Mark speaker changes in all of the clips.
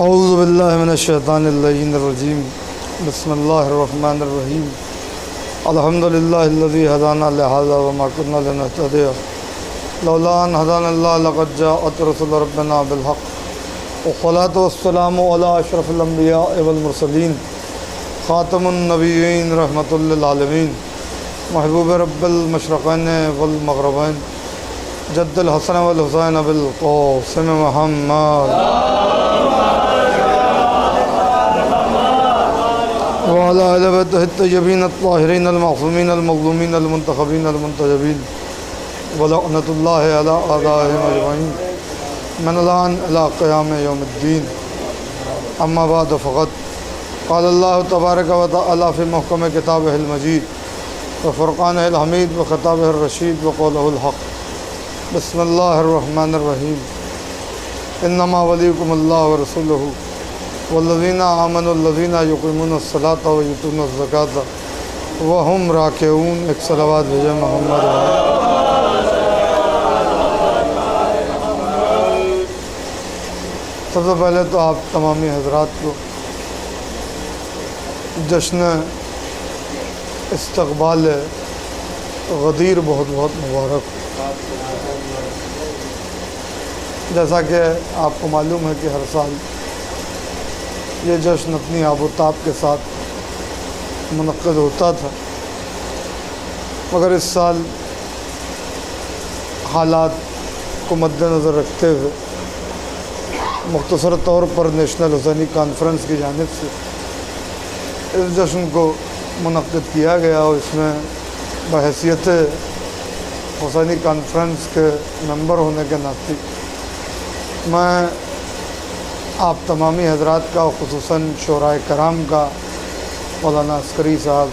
Speaker 1: اعوذ باللہ من الشیطان اللعین الرجیم بسم اللہ الرحمن الرحیم الحمدللہ الذی ہدانا لہذا وما كنا لنہتدی لولا ان ہدانا اللہ لقد جاءت رسول ربنا بالحق والصلاة والسلام علی اشرف الانبیاء والمرسلین خاتم النبیین رحمۃ للعالمین محبوب رب المشرقین والمغربین جد الحسن والحسین بالقاسم محمد وعلى آل بیتہ الطیبین الطاہرین المعصومین المظلومین المنتخبین المنتجبین ولعنۃ اللہ علی اعدائہم اجمعین من الآن الی قیام یوم الدین اما بعد فقط قال اللہ تبارک و تعالی فی محکم کتابہ المجید وفرقانہ الحمید وخطابہ الرشید وقولہ الحق بسم اللہ الرحمن الرحیم انما ولیکم اللہ ورسولہ والذین آمنوا الذین یقیمون الصلاۃ ویؤتون الزکاۃ وہم راکعون۔ ایک صلوات بھیجیں محمد۔ سب سے پہلے تو آپ تمامی حضرات کو جشن استقبال غدیر بہت بہت مبارک۔ جیسا کہ آپ کو معلوم ہے کہ ہر سال یہ جشن اپنی آب و تاب کے ساتھ منعقد ہوتا تھا، مگر اس سال حالات کو مد نظر رکھتے ہوئے مختصر طور پر نیشنل حسینی کانفرنس کی جانب سے اس جشن کو منعقد کیا گیا، اور اس میں بحیثیت حسینی کانفرنس کے ممبر ہونے کے ناطے میں آپ تمامی حضرات کا، خصوصاً شورائے کرام کا، مولانا عسکری صاحب،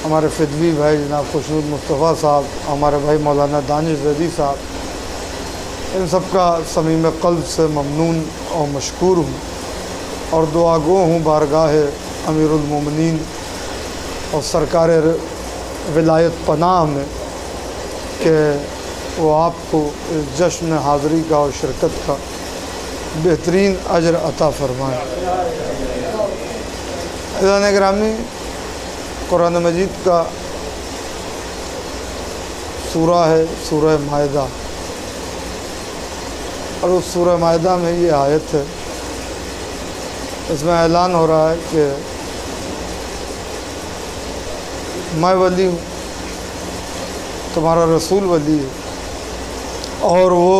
Speaker 1: ہمارے فدوی بھائی جناب خوشنود مصطفیٰ صاحب، ہمارے بھائی مولانا دانش زیدی صاحب، ان سب کا صمیم قلب سے ممنون اور مشکور ہوں، اور دعا گو ہوں بارگاہ امیر المومنین اور سرکار ولایت پناہ میں کہ وہ آپ کو اس جشن حاضری کا اور شرکت کا بہترین اجر عطا فرمائے۔ عزیزان گرامی، قرآن مجید کا سورہ ہے سورہ مائدہ، اور اس سورہ مائدہ میں یہ آیت ہے، اس میں اعلان ہو رہا ہے کہ میں ولی ہوں، تمہارا رسول ولی ہے، اور وہ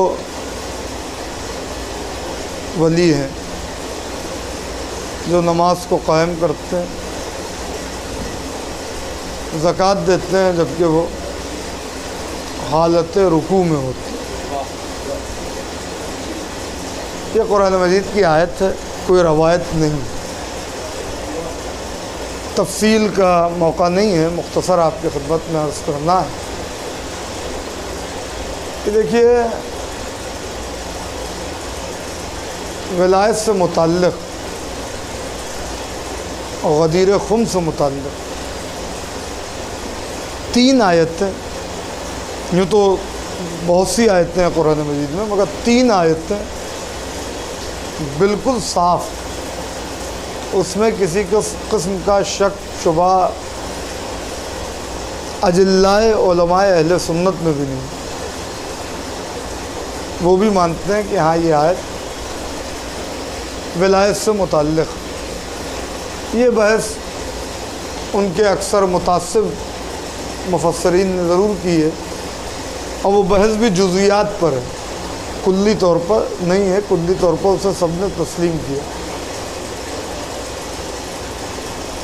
Speaker 1: ولی ہیں جو نماز کو قائم کرتے ہیں، زکوٰۃ دیتے ہیں جبکہ وہ حالت رکوع میں ہوتے ہیں۔ یہ قرآن مجید کی آیت ہے، کوئی روایت نہیں، تفصیل کا موقع نہیں ہے، مختصر آپ کی خدمت میں عرض کرنا ہے کہ دیکھیے، ولایت سے متعلق اور غدیر خم سے متعلق 3 آیتیں، یوں تو بہت سی آیتیں ہیں قرآن مجید میں، مگر 3 آیتیں بالکل صاف، اس میں کسی قسم کا شک شبہ اجلائے علماء اہل سنت میں بھی نہیں، وہ بھی مانتے ہیں کہ ہاں یہ آیت ولایت سے متعلق۔ یہ بحث ان کے اکثر متعصب مفسرین نے ضرور کی ہے، اور وہ بحث بھی جزئیات پر ہے، کلی طور پر نہیں ہے، کلی طور پر اسے سب نے تسلیم کیا۔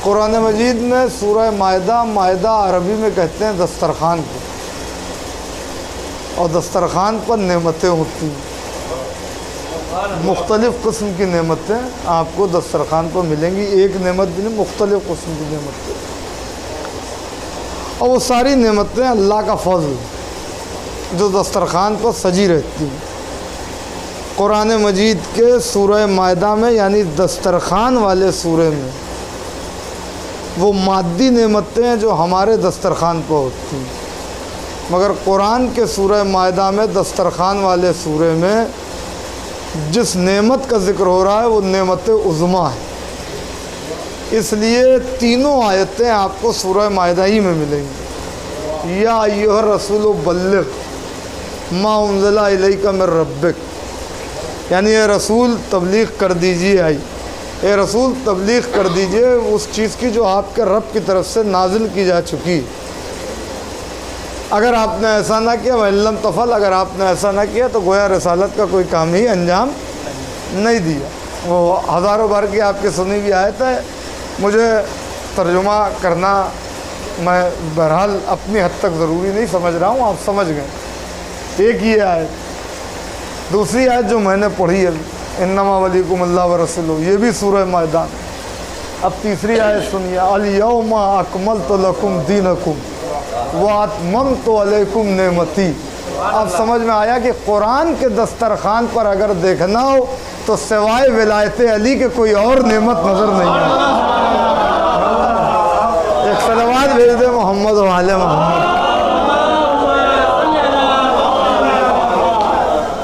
Speaker 1: قرآن مجید میں سورہ مائدہ، مائدہ عربی میں کہتے ہیں دسترخوان کو، اور دسترخوان پر نعمتیں ہوتی ہیں، مختلف قسم کی نعمتیں آپ کو دسترخوان پر ملیں گی، ایک نعمت بھی نہیں، مختلف قسم کی نعمتیں، اور وہ ساری نعمتیں اللہ کا فضل جو دسترخوان پر سجی رہتی ہیں۔ قرآن مجید کے سورہ مائدہ میں، یعنی دسترخوان والے سورے میں، وہ مادی نعمتیں ہیں جو ہمارے دسترخوان پر ہوتی ہیں، مگر قرآن کے سورہ مائدہ میں دسترخوان والے سورے میں جس نعمت کا ذکر ہو رہا ہے وہ نعمت عظمیٰ ہے، اس لیے تینوں آیتیں آپ کو سورہ مائدہ ہی میں ملیں گی۔ یا ایھا الرسول بلغ ما انزل الیک من ربک، یعنی اے رسول تبلیغ کر دیجیے، اے رسول تبلیغ کر دیجیے اس چیز کی جو آپ کے رب کی طرف سے نازل کی جا چکی۔ اگر آپ نے ایسا نہ کیا وَإِن لَّمْ تَفْعَلْ، اگر آپ نے ایسا نہ کیا تو گویا رسالت کا کوئی کام ہی انجام نہیں دیا۔ وہ ہزاروں بار کی آپ کی سنی ہوئی آیت ہے، مجھے ترجمہ کرنا میں بہرحال اپنی حد تک ضروری نہیں سمجھ رہا ہوں، آپ سمجھ گئے۔ ایک یہ آیت، دوسری آیت جو میں نے پڑھی ہے انما ولیکم اللہ ورسولہ، یہ بھی سورہ مائدہ میں۔ اب تیسری آیت سنیے، الیوم اکملت لکم دینکم واتممت علیکم نعمتی۔ اب سمجھ میں آیا کہ قرآن کے دسترخوان پر اگر دیکھنا ہو تو سوائے ولایت علی کے کوئی اور نعمت نظر نہیں آتی۔ ایک صلوات بھیج دے محمد و آل محمد۔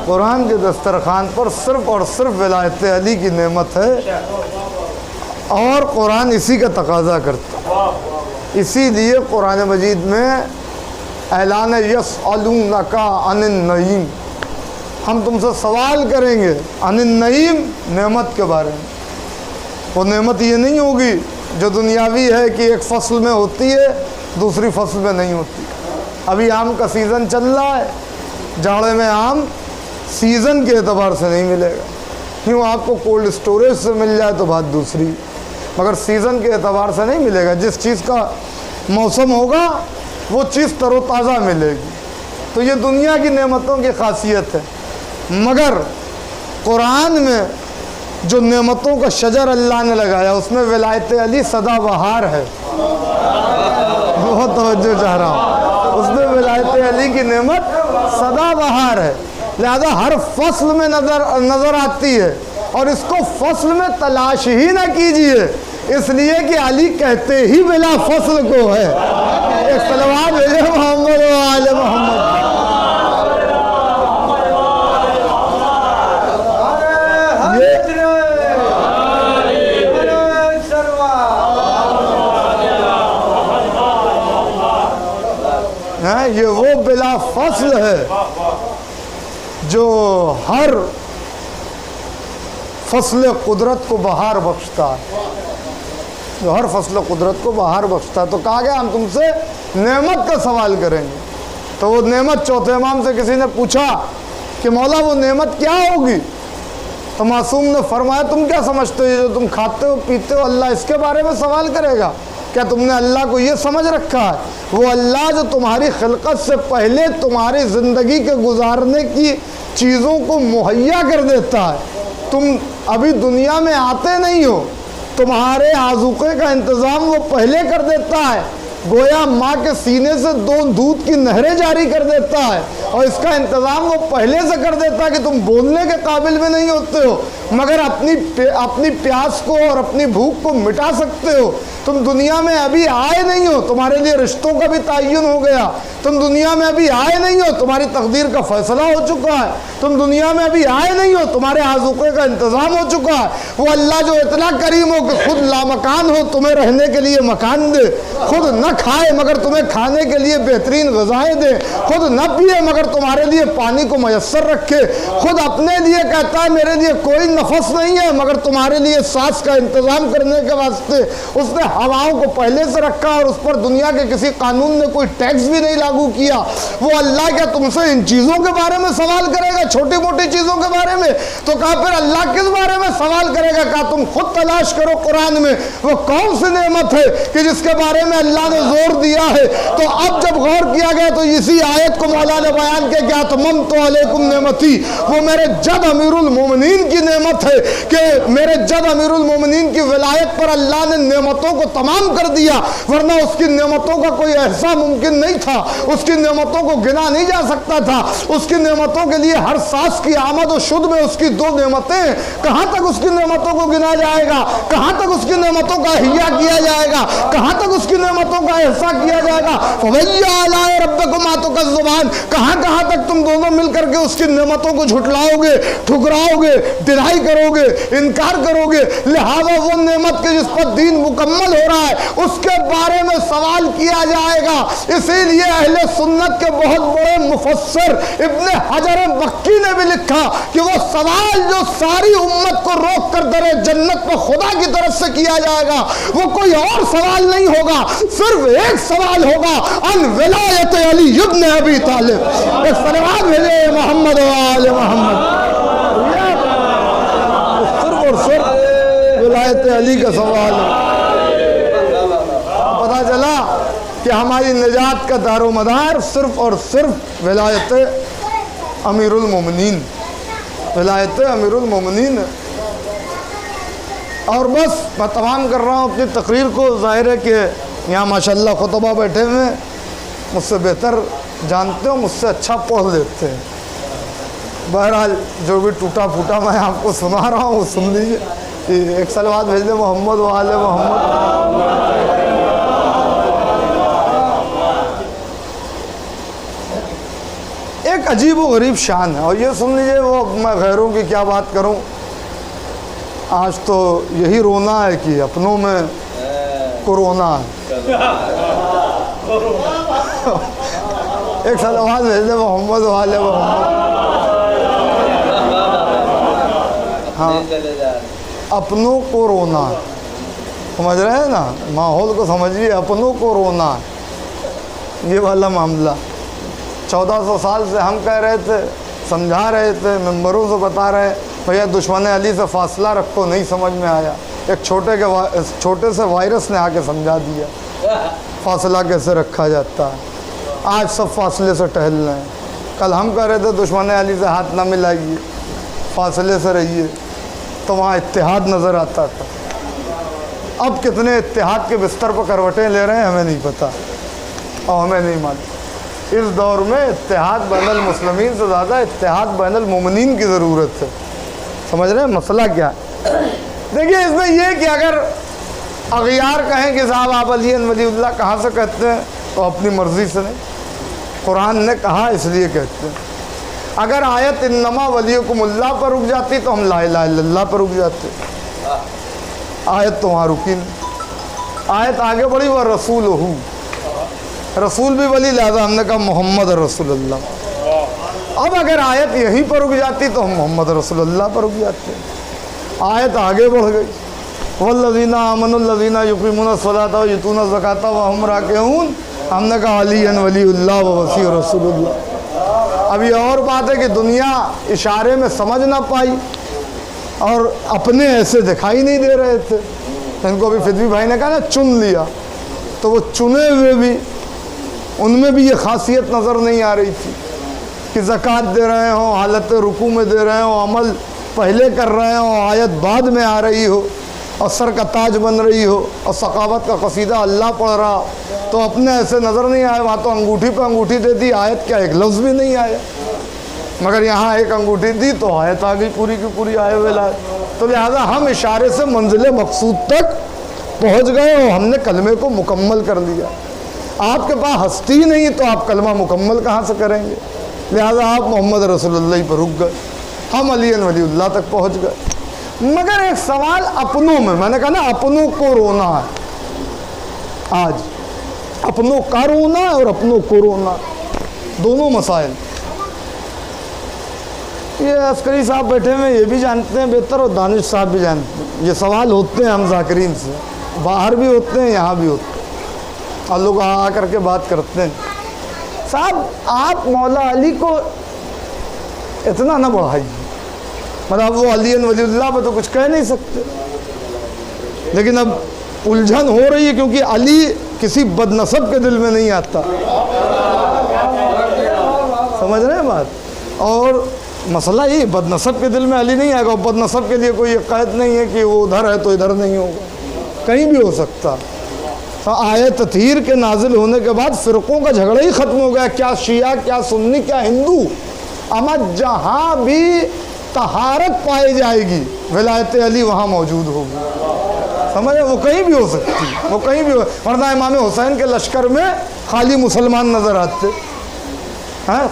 Speaker 1: قرآن کے دسترخوان پر صرف اور صرف ولایت علی کی نعمت ہے، اور قرآن اسی کا تقاضا کرتا۔ اسی لیے قرآن مجید میں اعلان یسألونک عن النعیم، ہم تم سے سوال کریں گے عن النعیم، نعمت کے بارے میں۔ وہ نعمت یہ نہیں ہوگی جو دنیاوی ہے کہ ایک فصل میں ہوتی ہے دوسری فصل میں نہیں ہوتی۔ ابھی آم کا سیزن چل رہا ہے، جاڑے میں آم سیزن کے اعتبار سے نہیں ملے گا، کیوں آپ کو کولڈ اسٹوریج سے مل جائے تو بات دوسری، مگر سیزن کے اعتبار سے نہیں ملے گا۔ جس چیز کا موسم ہوگا وہ چیز تر و تازہ ملے گی۔ تو یہ دنیا کی نعمتوں کی خاصیت ہے، مگر قرآن میں جو نعمتوں کا شجر اللہ نے لگایا اس میں ولایت علی سدا بہار ہے۔ بہت توجہ چاہ رہا ہوں، اس میں ولایت علی کی نعمت سدا بہار ہے، لہذا ہر فصل میں نظر آتی ہے، اور اس کو فصل میں تلاش ہی نہ کیجئے، اس لیے کہ علی کہتے ہی بلا فصل کو ہے۔ ایک صلوات بھیجے محمد و آل محمد۔ یہ وہ بلا فصل ہے جو ہر فصل قدرت کو بہار بخشتا ہے، جو ہر فصل قدرت کو بہار بخشتا ہے۔ تو کہا گیا ہم تم سے نعمت کا سوال کریں گے۔ تو وہ نعمت چوتھے امام سے کسی نے پوچھا کہ مولا وہ نعمت کیا ہوگی؟ تو معصوم نے فرمایا تم کیا سمجھتے ہو یہ جو تم کھاتے ہو پیتے ہو اللہ اس کے بارے میں سوال کرے گا؟ کیا تم نے اللہ کو یہ سمجھ رکھا ہے وہ اللہ جو تمہاری خلقت سے پہلے تمہاری زندگی کے گزارنے کی چیزوں کو مہیا کر دیتا ہے؟ تم ابھی دنیا میں آتے نہیں ہو، تمہارے آذوقے کا انتظام وہ پہلے کر دیتا ہے، گویا ماں کے سینے سے دودھ کی نہریں جاری کر دیتا ہے، اور اس کا انتظام وہ پہلے سے کر دیتا ہے کہ تم بولنے کے قابل بھی نہیں ہوتے ہو مگر اپنی پیاس کو اور اپنی بھوک کو مٹا سکتے ہو۔ تم دنیا میں ابھی آئے نہیں ہو، تمہارے لیے رشتوں کا بھی تعین ہو گیا، تم دنیا میں ابھی آئے نہیں ہو، تمہاری تقدیر کا فیصلہ ہو چکا ہے، تم دنیا میں ابھی آئے نہیں ہو، تمہارے آذوقے کا انتظام ہو چکا ہے۔ وہ اللہ جو اتنا کریم ہو کہ خود لامکان ہو تمہیں رہنے کے لیے مکان دے، خود نہ کھائے مگر تمہیں کھانے کے لیے بہترین غذائیں دے، خود نہ پیے مگر تمہارے لیے پانی کو میسر رکھے، خود اپنے لیے کہتا ہے میرے لیے کوئی نفس نہیں ہے مگر تمہارے لیے سانس کا انتظام کرنے کے واسطے اس نے ہواؤں کو پہلے سے رکھا، اور اس پر دنیا کے کسی قانون نے کوئی ٹیکس بھی نہیں لاگو کیا۔ وہ اللہ کیا تم سے ان چیزوں کے بارے میں سوال کرے گا، چھوٹی موٹی چیزوں کے بارے میں؟ تو کہا پھر اللہ کس بارے میں سوال کرے گا؟ کہا تم خود تلاش کرو قرآن میں وہ کون سی نعمت ہے کہ جس کے بارے میں اللہ نے زور دیا ہے۔ تو اب جب غور کیا گیا تو اسی آیت کو مولا نے بیان کیا کہ اتممت علیکم نعمتی، وہ میرے جد امیر المومنین کی نعمت نعمت ہے کہ میرے جد امیر المومنین کی ولایت پر اللہ نے نعمتوں کو تمام کر دیا، ورنہ اس کی نعمتوں کا کوئی احساس ممکن نہیں تھا، اس کی نعمتوں کو گنا نہیں جا سکتا تھا۔ اس کی نعمتوں کے لیے ہر سانس کی آمد و شد میں اس کی 2 نعمتیں، کہاں تک اس کی نعمتوں کو گنا جائے گا، کہاں تک اس کی نعمتوں کا احیا کیا جائے گا، کہاں تک اس کی نعمتوں کا احساس کیا جائے گا۔ فَوَيَّ آلَاءِ رَبِّكُمَا تُكَذِّبَانِ، کہاں تک تم دونوں مل کر کے اس کی نعمتوں کو جھٹلاؤ گے، ٹھکراؤ گے، ڈینائی کرو گے، انکار کرو گے۔ لہذا وہ نعمت کے جس پر دین مکمل ہو رہا ہے اس کے بارے میں سوال کیا جائے گا۔ اسی لیے اہل سنت کے بہت بڑے مفسر ابن حجر مکی نے بھی لکھا کہ وہ سوال جو ساری امت کو روک کر در جنت پر خدا کی طرف سے کیا جائے گا وہ کوئی اور سوال نہیں ہوگا، صرف ایک سوال ہوگا، ان ولایت علی ابن ابی طالب۔ صلوات بھیجے محمد و آل محمد۔ صرف اور صرف ولایت علی کا سوال ہے۔ پتہ چلا کہ ہماری نجات کا دار و مدار صرف اور صرف ولایت امیر المومنین، ولایت امیر المومنین۔ اور بس میں تمام کر رہا ہوں اپنی تقریر کو۔ ظاہر ہے کہ یہاں ماشاءاللہ خطبہ بیٹھے ہوئے ہیں، مجھ سے بہتر جانتے ہو، مجھ سے اچھا پڑھ لیتے ہیں۔ بہرحال جو بھی ٹوٹا پھوٹا میں آپ کو سنا رہا ہوں وہ سن لیجیے۔ ایک صلوات بھیج دیں محمد و آل محمد۔ ایک عجیب و غریب شان ہے، اور یہ سن لیجئے، وہ میں غیروں کی کیا بات کروں، آج تو یہی رونا ہے کہ اپنوں میں کورونا ہے۔ ایک صلوات بھیج دیں محمد و آل محمد۔ ہاں، اپنوں کو رونا، سمجھ رہے ہیں نا، ماحول کو سمجھیے، اپنوں کو رونا، یہ والا معاملہ۔ 1400 سال سے ہم کہہ رہے تھے، سمجھا رہے تھے، ممبروں سے بتا رہے بھیا دشمن علی سے فاصلہ رکھو، نہیں سمجھ میں آیا۔ ایک چھوٹے سے وائرس نے آ کے سمجھا دیا فاصلہ کیسے رکھا جاتا ہے۔ آج سب فاصلے سے ٹہل رہے ہیں۔ کل ہم کہہ رہے تھے دشمن علی سے ہاتھ نہ ملائیے، فاصلے سے رہیے، تو وہاں اتحاد نظر آتا تھا۔ اب کتنے اتحاد کے بستر پر کروٹیں لے رہے ہیں ہمیں نہیں پتہ اور ہمیں نہیں معلوم۔ اس دور میں اتحاد بین المسلمین سے زیادہ اتحاد بین المومنین کی ضرورت ہے۔ سمجھ رہے ہیں مسئلہ کیا ہے؟ دیکھیے اس میں یہ کہ اگر اغیار کہیں کہ صاحب آپ علی ولی اللہ کہاں سے کہتے ہیں تو اپنی مرضی سے نہیں، قرآن نے کہا اس لیے کہتے ہیں۔ اگر آیت انما ولیکم اللہ پر رک جاتی تو ہم لا الہ الا اللہ پر رک جاتے، آیت تو وہاں رکی نہیں۔ آیت آگے بڑھی وہ رسول ہوں، رسول بھی ولی، لہذا ہم نے کہا محمد رسول اللہ۔ اب اگر آیت یہیں پر رک جاتی تو ہم محمد رسول اللہ پر رک جاتے۔ آیت آگے بڑھ گئی، والذین آمنوا الذین یقیمون الصلاۃ ویؤتون الزکاۃ وہم راکعون، ہم نے کہا علی ولی اللہ ووصی رسول اللہ۔ اب یہ اور بات ہے کہ دنیا اشارے میں سمجھ نہ پائی اور اپنے ایسے دکھائی نہیں دے رہے تھے، ان کو بھی فدوی بھائی نے کہا نا چن لیا، تو وہ چنے ہوئے بھی ان میں بھی یہ خاصیت نظر نہیں آ رہی تھی کہ زکوٰۃ دے رہے ہوں، حالت رکوع میں دے رہے ہوں، عمل پہلے کر رہے ہوں، آیت بعد میں آ رہی ہو، اور سر کا تاج بن رہی ہو، اور سخاوت کا قصیدہ اللہ پڑھ رہا، تو اپنے ایسے نظر نہیں آئے۔ وہاں تو انگوٹھی پہ انگوٹھی دے دی، آیت کیا ایک لفظ بھی نہیں آیا، مگر یہاں ایک انگوٹھی دی تو آیت آ گئی پوری کی پوری آئے ہوئے لائے۔ تو لہٰذا ہم اشارے سے منزل مقصود تک پہنچ گئے اور ہم نے کلمے کو مکمل کر لیا۔ آپ کے پاس ہستی نہیں تو آپ کلمہ مکمل کہاں سے کریں گے؟ لہٰذا آپ محمد رسول اللہ پر رک گئے، ہم علی ولی اللہ تک پہنچ گئے۔ مگر ایک سوال اپنوں میں نے کہا نا اپنوں کو رونا ہے، آج اپنوں کا رونا ہے اور اپنوں کو رونا، دونوں مسائل۔ یہ عسکری صاحب بیٹھے ہوئے یہ بھی جانتے ہیں بہتر، اور دانش صاحب بھی جانتے ہیں، یہ سوال ہوتے ہیں ہم ذاکرین سے، باہر بھی ہوتے ہیں یہاں بھی ہوتے ہیں، اور لوگ آ کر کے بات کرتے ہیں صاحب آپ مولا علی کو اتنا نہ بڑھائیے، مطلب وہ علی ولی اللہ پہ تو کچھ کہہ نہیں سکتے، لیکن اب الجھن ہو رہی ہے کیونکہ علی کسی بد نسب کے دل میں نہیں آتا، سمجھ رہے ہیں بات؟ اور مسئلہ یہ بد نسب کے دل میں علی نہیں آئے گا. بد نسب کے لیے کوئی قید نہیں ہے کہ وہ ادھر ہے تو ادھر نہیں ہوگا, کہیں بھی ہو سکتا. آیت تطہیر کے نازل ہونے کے بعد فرقوں کا جھگڑا ہی ختم ہو گیا, کیا شیعہ کیا سنی کیا ہندو. اما جہاں بھی طہارت پائی جائے گی ولایت علی وہاں موجود ہوگی. سمجھے, وہ کہیں بھی ہو سکتی, وہ کہیں بھی ہو. ورنہ امام حسین کے لشکر میں خالی مسلمان نظر آتے,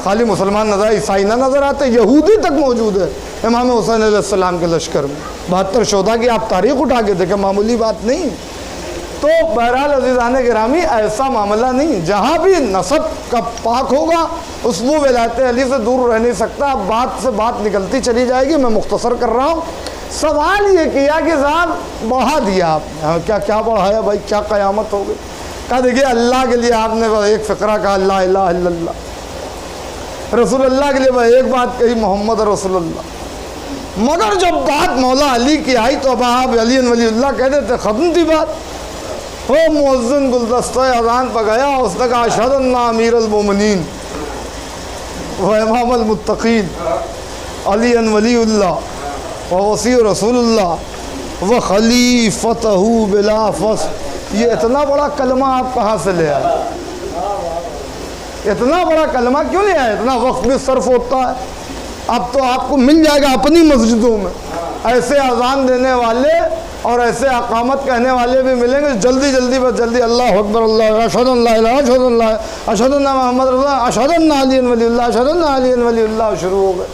Speaker 1: خالی مسلمان نظر, عیسائی نہ نظر آتے, یہودی تک موجود ہے امام حسین علیہ السلام کے لشکر میں. 72 شہداء کی آپ تاریخ اٹھا کے دیکھیں, معمولی بات نہیں. تو بہرحال عزیزان گرامی ایسا معاملہ نہیں, جہاں بھی نسب کا پاک ہوگا اس وہ ولایت علی سے دور رہ نہیں سکتا. اب بات سے بات نکلتی چلی جائے گی, میں مختصر کر رہا ہوں. سوال یہ کیا کہ صاحب بڑھا دیا آپ, کیا بڑھایا بھائی, کیا قیامت ہو گئی. کہا دیکھیے اللہ کے لیے آپ نے ایک فقرہ کہا لا الہ الا اللہ, رسول اللہ کے لیے ایک بات کہی محمد رسول اللہ. مگر جب بات مولا علی کی آئی تو اب آپ علی ولی اللہ کہہ دیتے, ختم تھی بات. وہ مؤذن گلدستہ اذان پہ گیا, اس نے کہا اشہد ان امیر المومنین و امام المتقین علی ولی اللہ و وصی رسول اللہ و خلیفتہ بلا فصل. یہ اتنا بڑا کلمہ آپ کہاں سے لے آئے؟ اتنا بڑا کلمہ کیوں لے آئے؟ اتنا وقت بھی صرف ہوتا ہے. اب تو آپ کو مل جائے گا اپنی مسجدوں میں ایسے اذان دینے والے اور ایسے اقامت کہنے والے بھی ملیں گے. جلدی جلدی بس جلدی اللہ اکبر اللہ اشہد ان لا الہ اشہد ان لا اشہد ان محمد رسول اللہ اشہد ان علی ولی اللہ اشہد ان علی ولی اللہ شروع ہو گئے.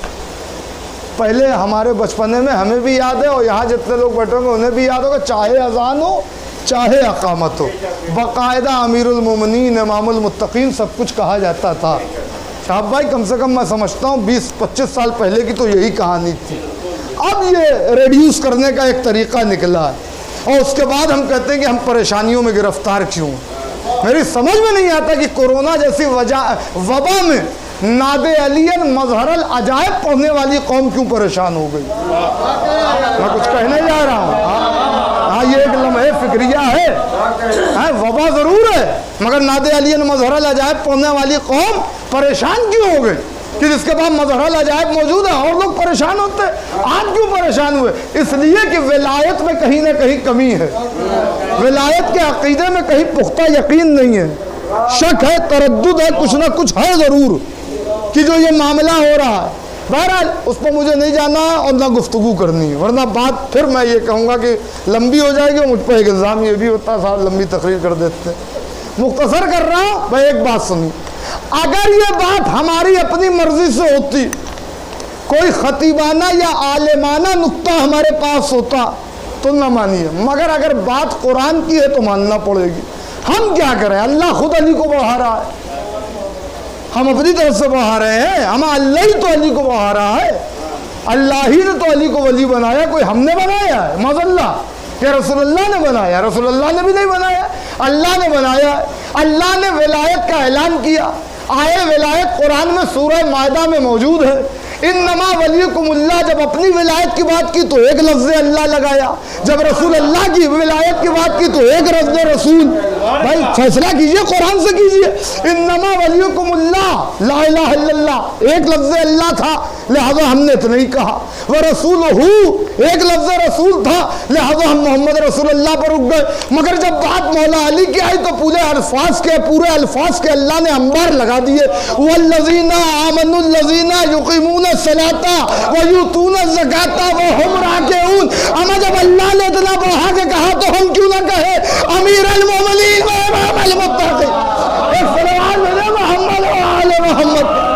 Speaker 1: پہلے ہمارے بچپنے میں ہمیں بھی یاد ہے, اور یہاں جتنے لوگ بیٹھے ہوں گے انہیں بھی یاد ہوگا, چاہے اذان ہو چاہے اقامت ہو باقاعدہ امیر المومنین امام المتقین سب کچھ کہا جاتا تھا. صاحب بھائی کم سے کم میں سمجھتا ہوں 20-25 سال پہلے کی تو یہی کہانی تھی. اب یہ ریڈیوس کرنے کا ایک طریقہ نکلا ہے, اور اس کے بعد ہم کہتے ہیں کہ ہم پریشانیوں میں گرفتار کیوں. میری سمجھ میں نہیں آتا کہ کورونا جیسی وبا میں ناد علی مظہر العجائب پڑھنے والی قوم کیوں پریشان ہو گئی. میں کچھ کہنے جا رہا ہوں, ہاں یہ ایک لمحے فکریہ ہے, وبا ضرور ہے, مگر ناد علی مظہر العجائب پڑھنے والی قوم پریشان کیوں ہو گئی کہ جس کے بعد مظہر العجائب موجود ہے اور لوگ پریشان ہوتے ہیں. آج کیوں پریشان ہوئے؟ اس لیے کہ ولایت میں کہیں نہ کہیں کمی ہے, ولایت کے عقیدے میں کہیں پختہ یقین نہیں ہے, شک ہے, تردد ہے, کچھ نہ کچھ ہے ضرور کہ جو یہ معاملہ ہو رہا ہے. بہرحال اس پر مجھے نہیں جانا اور نہ گفتگو کرنی ہے, ورنہ بات پھر میں یہ کہوں گا کہ لمبی ہو جائے گی, اور مجھ پہ ایک الزام یہ بھی ہوتا ہے صاحب لمبی تقریر کر دیتے. مختصر کر رہا ہوں بھائی, ایک بات سنی. اگر یہ بات ہماری اپنی مرضی سے ہوتی, کوئی خطیبانہ یا عالمانہ نقطہ ہمارے پاس ہوتا تو نہ مانیے, مگر اگر بات قرآن کی ہے تو ماننا پڑے گی. ہم کیا کریں, اللہ خود علی کو بڑھا رہا ہے, ہم اپنی طرف سے بڑھا رہے ہیں. ہم اللہ ہی تو علی کو بڑھا رہا ہے, اللہ ہی نے تو علی کو ولی بنایا, کوئی ہم نے بنایا ہے معاذ اللہ, کہ رسول اللہ نے بنایا؟ رسول اللہ نے بھی نہیں بنایا, اللہ نے بنایا. اللہ نے ولایت کا اعلان کیا, آئے ولایت قرآن میں سورہ مائدہ میں موجود ہے. انما ولیکم اللہ, جب اپنی ولایت کی بات کی تو ایک لفظ اللہ لگایا, جب رسول اللہ کی ولایت کی بات کی تو ایک لفظ رسول. بھائی فیصلہ کیجئے, قرآن سے کیجئے. انما ولیکم اللہ, لا الہ الا اللہ ایک لفظ اللہ تھا لہذا ہم نے اتنا ہی کہا, ورسولہ ایک لفظ رسول تھا لہذا ہم محمد رسول اللہ پر رک گئے. مگر جب بات مولا علی کی آئی تو پورے الفاظ کے اللہ نے انبار لگا دیے. والذین آمنوا الذین یقیمون الصلاۃ ویؤتون الزکاۃ وهم راکعون. اما جب اللہ نے اتنا بڑھا کے کہا تو ہم کیوں نہ کہے امیر المومنین و امام المتقین. ایک صلوات بھیجے محمد و آل محمد.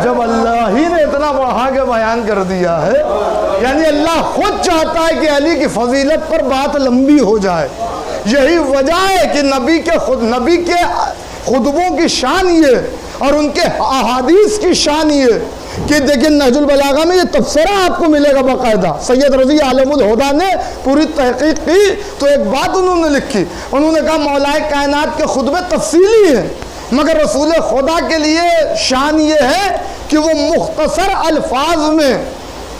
Speaker 1: جب اللہ ہی نے اتنا بڑھا کے بیان کر دیا ہے, یعنی اللہ خود چاہتا ہے کہ علی کی فضیلت پر بات لمبی ہو جائے. یہی وجہ ہے کہ نبی کے خطبوں کی شان یہ اور ان کے احادیث کی شان یہ کہ دیکھیں نہج البلاغہ میں یہ تبصرہ آپ کو ملے گا باقاعدہ. سید رضی عالم الہدیٰ نے پوری تحقیق کی تو ایک بات انہوں نے لکھی, انہوں نے کہا مولائے کائنات کے خطبے تفصیلی ہیں, مگر رسول خدا کے لیے شان یہ ہے کہ وہ مختصر الفاظ میں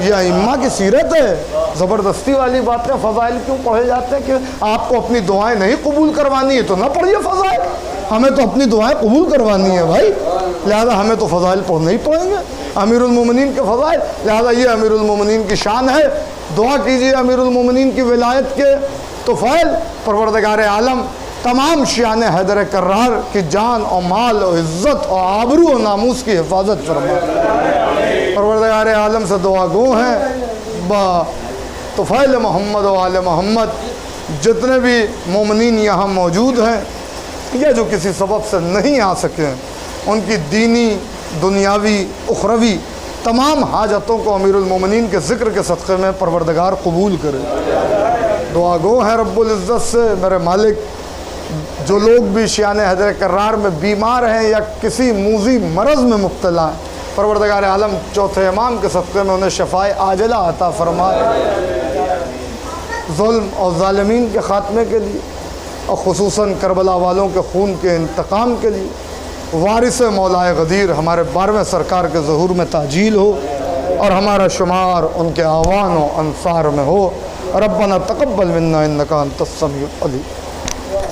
Speaker 1: یہ ائمہ کی سیرت ہے. زبردستی والی باتیں فضائل کیوں پڑھے جاتے ہیں کہ آپ کو اپنی دعائیں نہیں قبول کروانی ہے تو نہ پڑھیے فضائل. ہمیں تو اپنی دعائیں قبول کروانی ہے بھائی, لہذا ہمیں تو فضائل پڑھنے ہی پڑیں گے. امیر المومنین کے فضائل, لہذا یہ امیر المومنین کی شان ہے. دعا کیجئے امیر المومنین کی ولایت کے طفیل پروردگار عالم تمام شیعان حیدر کرار کی جان اور مال اور عزت اور آبرو و ناموس کی حفاظت فرمائے. پروردگار عالم سے دعا گو ہیں با طفیل محمد و آل محمد جتنے بھی مومنین یہاں موجود ہیں یا جو کسی سبب سے نہیں آ سکے, ان کی دینی, دنیاوی, اخروی تمام حاجتوں کو امیر المومنین کے ذکر کے صدقے میں پروردگار قبول کرے. دعا گو ہیں رب العزت سے میرے مالک, جو لوگ بھی شیعان حیدر کرار میں بیمار ہیں یا کسی موذی مرض میں مبتلا ہیں, پروردگار عالم چوتھے امام کے صدقے میں انہیں شفائے عاجلہ عطا فرمائے. ظلم اور ظالمین کے خاتمے کے لیے اور خصوصاً کربلا والوں کے خون کے انتقام کے لیے وارث مولائے غدیر ہمارے 12ویں سرکار کے ظہور میں تعجیل ہو اور ہمارا شمار ان کے اعوان و انصار میں ہو. ربنا تقبل منا انک انت السمیع العلیم.